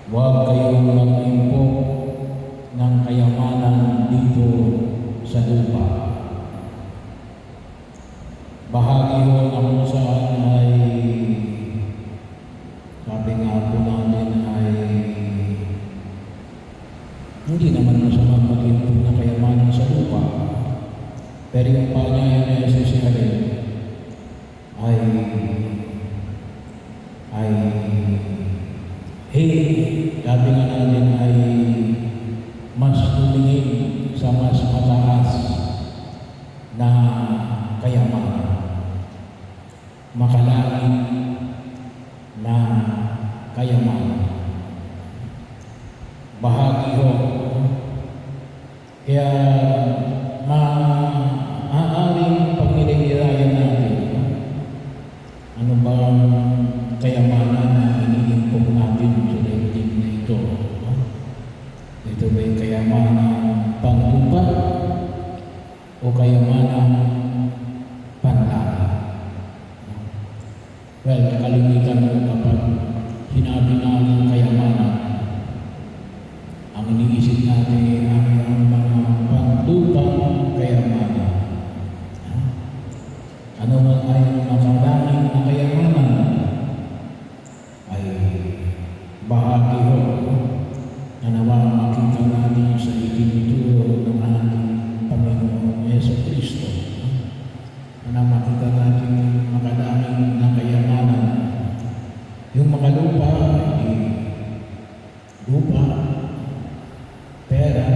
Huwag kayong mag-impok ng kayamanan dito sa lupa. Bahagi ho na kung saan ay, sabi nga po natin ay, hindi naman masamang mag-impok ng kayamanan sa lupa. Pero yung paanyaya na Jesus ay sabi nga natin ay mas tumingin sa mas mataas na kayamanan, makalangit na kayamanan. Bahagi ho. Kaya maaaring pag-nilirayan natin ano ba ang kayamanan na iniimpok natin sa daigdig na ito. Ito ba yung kayamanan panglupa o kayamanan panlangit? Well, kalimitan mo kapag sinabi natin kayamanan, ang iniisip natin ang mga panlupang kayamanan. Ano man ay makalangit na kayamanan ay bahagi ho na nawa makita natin sa itinuturo ng ating Panginoong Jesucristo, na makita natin makalangit na kayamanan. Yung makalupa ay lupa, pera,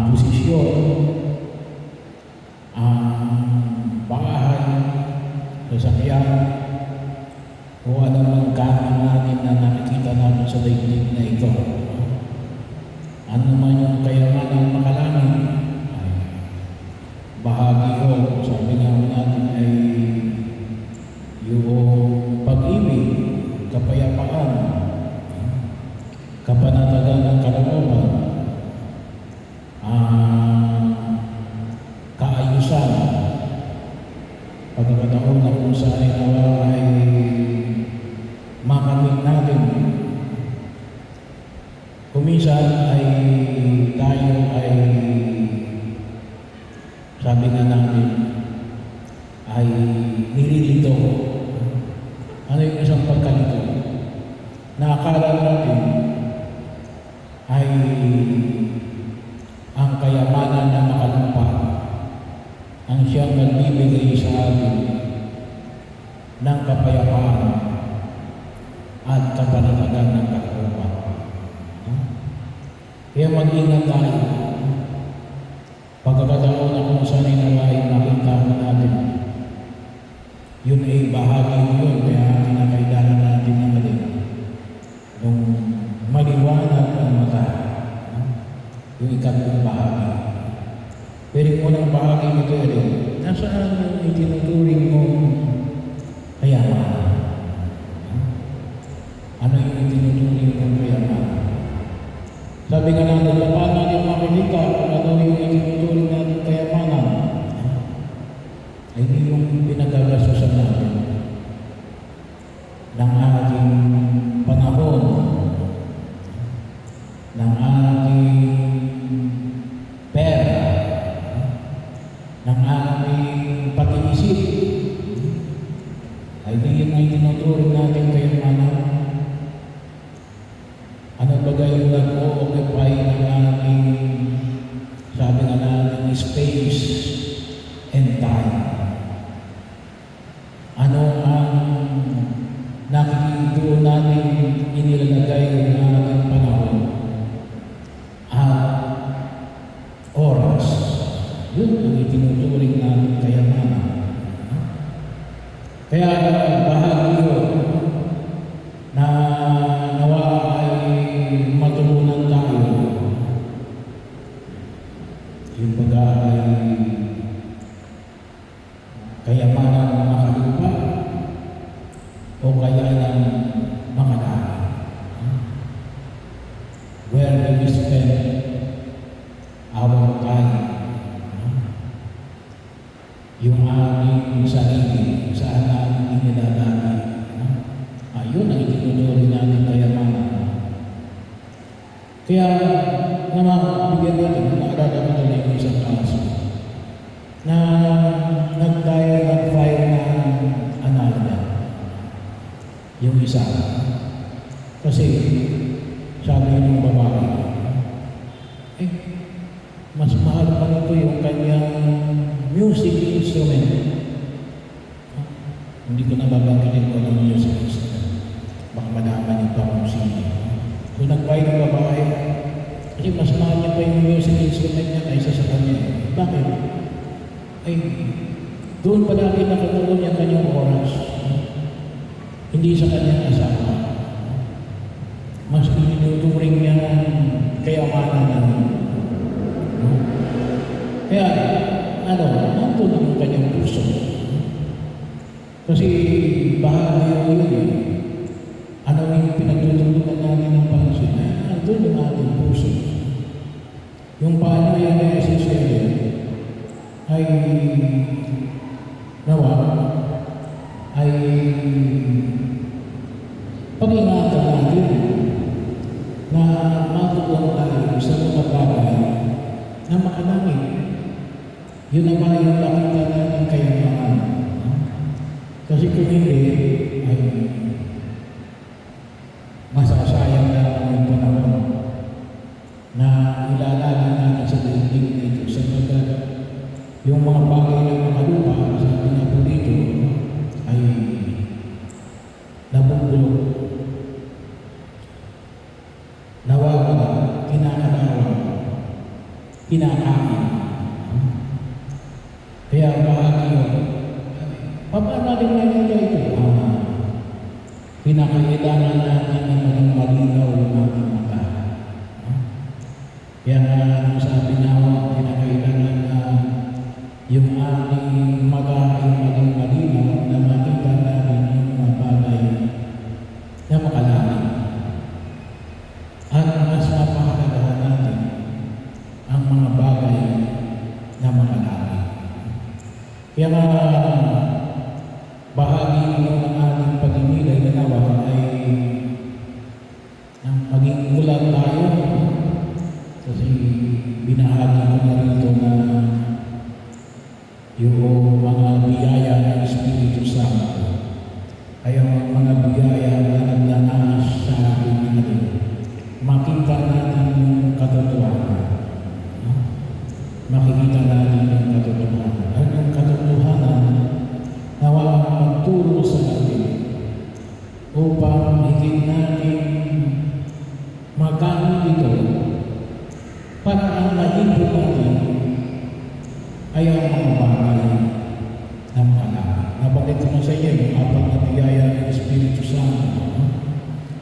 posisyon, bahay, sasakyan, o anumang gamit natin na nakikita natin sa daigdig na ito. Ano man yung kayamanan makalangit ay bahagi ho, sabi nga natin ay yung pag-ibig, kapayapaan, kapanatagan ng kalooban, kaayusan, pagkakataon na kung saan ay makamit natin. Kuminsan ay tayo ay, sabi nga natin, ay nililito. Ano yung isang pagkalito? Na akala natin ay ang kayamanan na makalupa ang siyang nagbibigay sa atin ng kapayapaan at kapanatagan ng kalooban. Kaya mag-ingat tayo. Pagkakataon na kung saan ay nawain nakita natin, yun ay bahagi yun, kaya kinakailangan natin na nung maliwanag ang mata, yung ikatlong bahagi. Pero yung unang bahagi nito nasaan yung itinuturing mo kayamanan? Ano yung itinuturing mo kayamanan? Sabi nga natin, paano natin makikita kung ano yung itinuturing natin kayamanan? Ay yung pinagagastusan natin ng ating panahon, ng ating pera, ng ating pag-iisip. Ay di yun ay tinuturing natin kayamanan. Ano ba yung nag-o-occupy ng ating, sabi nga natin, space and time? Ano ang nakikita natin inilalagay ng ating panahon at oras? Yun ang itinuturing natin kayamanan. Kaya bahagi yun na nawa ay matutunan tayo. Yung baga ay kayamanan makalupa o kayanan makalangit. Where do we spend our time? Yung aming sarili, saan natin inilalagay? Ayun itinuturing natin kayamanan. Kaya naman, bigyan natin, naalala ko na yung isang kaso na nag-file ng analga. Yung isa. Kasi sabi ng babae, mas mahal pa nito yung kanyang music instrument. Hindi ko nababanggitin ko ng music instrument. Baka malaman niyo pa kung sino. Kung nag-file ng babae, kasi mas mahal niya pa yung music instrument niya kaysa sa kanya. Bakit? Doon palagi nakatuloy ang kanyang oras. Hindi sa kanyang asawa. Mas itinuturing niya kayamanan namin. Kaya, nandun yung kanyang puso. Kasi bahagi yun eh. Ano yung pinagtutulungan natin ng pansin? Nandun yung ating puso. Yung paano yan ay essential ay nawa ay pag-ingatan natin na matutunan tayo sa mga bagay na makalangit. Yun naman yung nakita natin kayamanan. Kasi kung hindi, ay masasayang na ang panahon na ilalagay natin sa daigdig nito sa mga yung mga bagay na makalupa sa ating na po dito ay nabubulog, nawawala, kinakalawa, kinakain. Kaya bahagi yun. Paano natin nakita ito? Kinakailangan natin na maging malinaw yung ating mata. Kaya nga sabi na kinakailangan na yung ating mata ay maging malinaw na makita natin yung mga bagay na makalangit. At mas mapakalagaan natin ang mga bagay na makalangit. Kaya nga bahagi ng ating pag-imilay na nawa ay maging ulat tayo kasi binahagi ko na rito na yung mga biyaya ng Espiritu Santo ay ang mga biyaya na nagnanais sa ating natin. Makita natin yung katotohanan. Makikita natin yung katotohanan. At yung katotohanan nawa magturo sa atin upang higit natin magamit ito para ang naipo natin ay ang mga bagay na makalangit. Nabanggit ko na sa iyo yung apat na biyaya ng Espiritu Santo.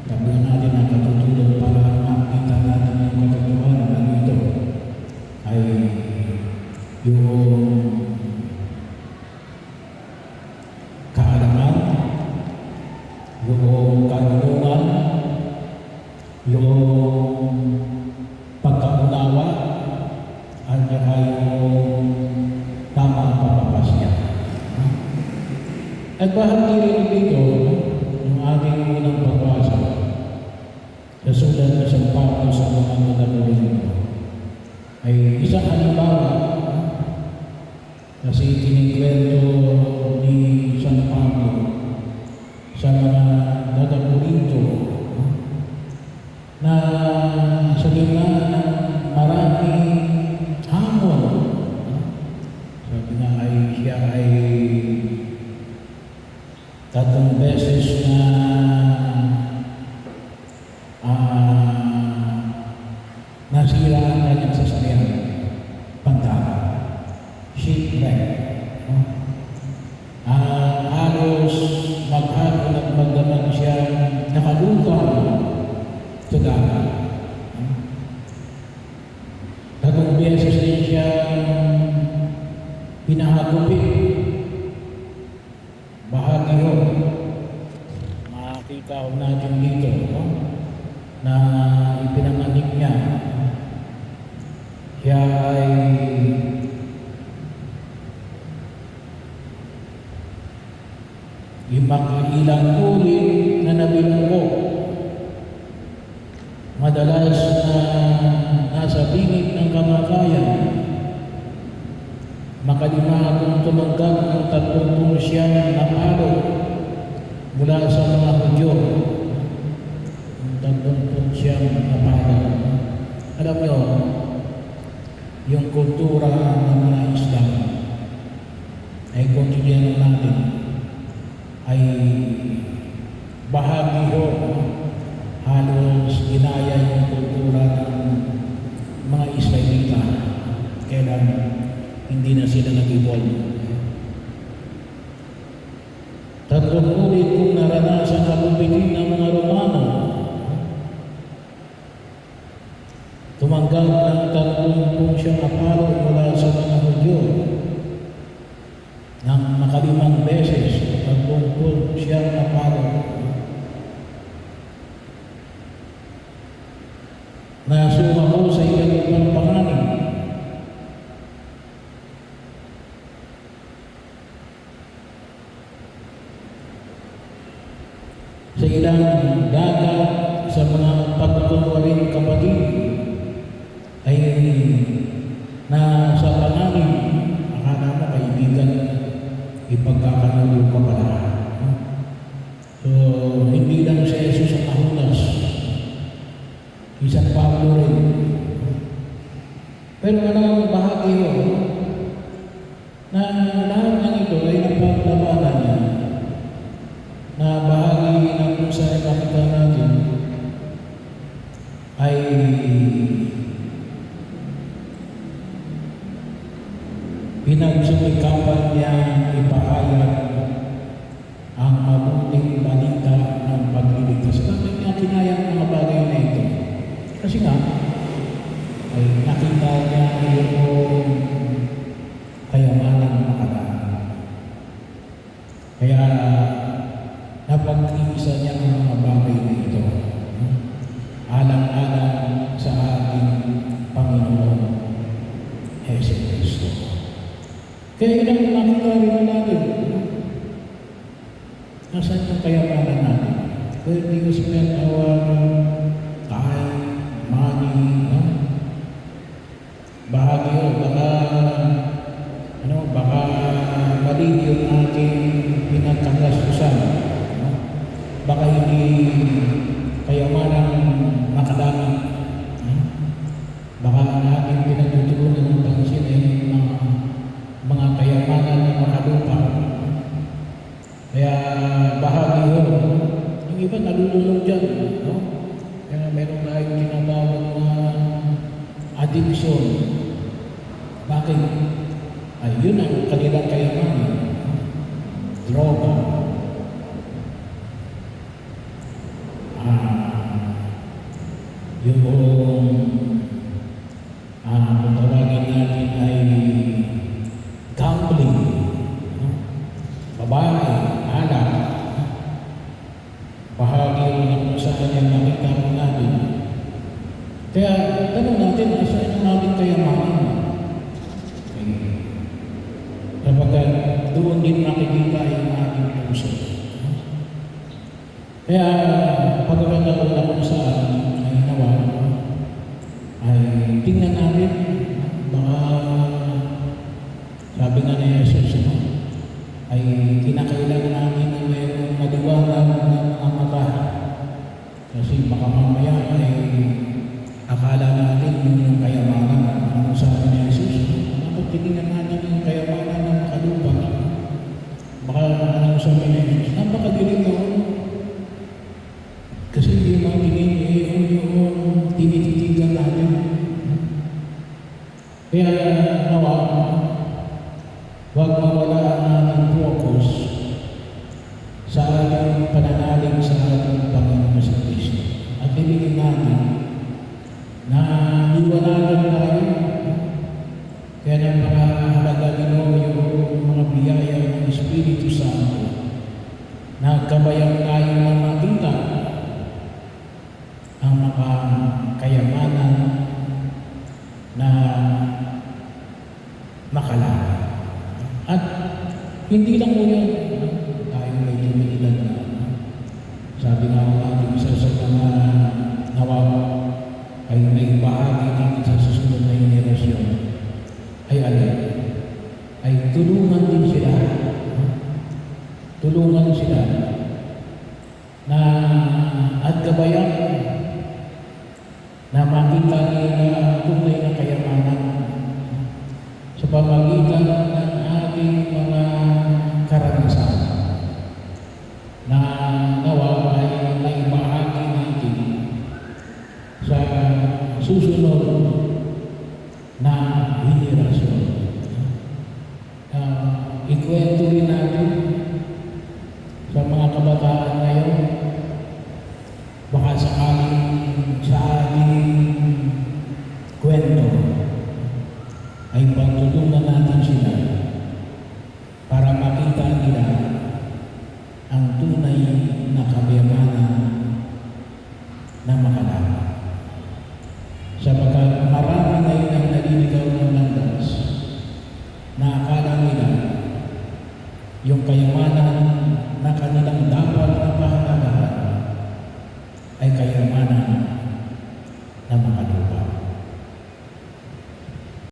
Sabihan natin ang katutulong para makita natin yung katotohanan na ito ay yung kaalaman, yung karunungan, yung pagkaunawa, at saka yung tamang papapasya. At bahagi rin dito, yung ating unang pagbasa sa sulat ng San Pablo sa mga Korinto ay isang halimbawa kasi kinikwento ni San Pablo sa mga Korinto na sa gitna ng maraming hamon. Sabi nga ay siya ay 3 beses na nasira ang kanyang sasakyan. Pantara. Shipwreck. Halos maghapon at magdamag siya nakalutang sa dagat. 3 beses din siya pinahagupin. Bahagi yun. Makikita ko natin dito na ipinanganik niya. Siya ay ilang ulit na nabilanggo. Madalas na nasa bingit ng kamatayan, makalima akong tumanggap ng 30 na palo mula sa mga Hudyo. Ang 30 na palo. Alam nyo, yung kultura ng mga Islam ay kung titignan natin ay bahagi ho, halos ginaya yung kultura ng mga Israelita kailan hindi na sila nag-evolve. 3 ulit kung naranasan na lupitin ng mga Romano, tumanggap ng 30 na palo mula sa mga Hudyo ng makalimang beses, 30 na palo na sumako sa iba't ibang panganin. Sa ilang dagat, sa mga pagtutuwaring kapatid, ay na sa panganin, akala mo kaibigan, ipagkakanulo ka pala. So, hindi lang si Jesus ang nahunas, isang Pablo rin. Pero anong bahagi mo na lahat ng ito ay napaglabanan niya, na bahagi ng kung saan nakita natin ay pinagsumikapan niya ipahayag ang mabuting balita ng pagliligtas. Bakit niya kinaya ang mga bagay na ito? Kasi nga, ay nakita niya yung kayamanan ng makalaan. Kaya napag-iisa niya ang mga bagay na ito. Alang-alang sa ating Panginoon Jesus Cristo. Kaya yun ang nakita rin natin. Nasaan yung kayamanan natin? Where do you spend our time, money, no? Bahagi o baka mali yung ating pinagkagastusan. No? Baka hindi kayamanan makadami. No? Baka ang ating pinagtutugunan ng pansin ay mga kayamanan na makalupa. Kaya bahagi ho, yung iba nalululong dyan, no? Kaya meron tayong tinatawag na addiction. Bakit? Ay, yun ang kanilang kayamanan. Droga. Yung kung tawagin natin ay gambling, no? Babae, alak, bahagi ng kung saan yung nakita natin. Kaya tanong natin, saan yung natin kayamanan? Kapag doon din makikita yung ating puso. Kaya pagkakataon na kung saan ay nawa, ay tingnan natin, baka sabi nga ni Jesus, ay kinakailangan namin na mayroong maliwanag ng mga mata. Kasi baka mamaya ay akala natin yung kayamanan. Ano sabi ni Jesus? Dapat titingnan natin yung kayamanan ng makalupa. Baka ano sabi ni Jesus? Napakadilim noon. Kasi yung mga tingin yung tinititigan natin. Kaya nawa, huwag mawala ang ating focus sa ating pananalig sa ating Panginoon sa Kristo. At bilingin natin na iwanagan tayo. Kaya napakahalaga nyo yung mga biyaya ng Espiritu Santo na kabayang tayo na makita ang mga kayamanan na makalala. At hindi lang mo yun, tayo may edad na. Sabi nga at gabayan na makita nila ang tunay na kayamanan sa pamagitan ng ating mga karanasan na nawa ay naibahagi natin sa susunod na henerasyon. Ikwento rin natin sa mga kabataan ngayon, baka sakaling sa ating kwento ay pagtutulungan natin sila para makita nila ang tunay na kayamanan na makalaman. Sapagkat marami ngayon ang naliligaw ng landas na akala nila yung kayamanan na kanilang dapat na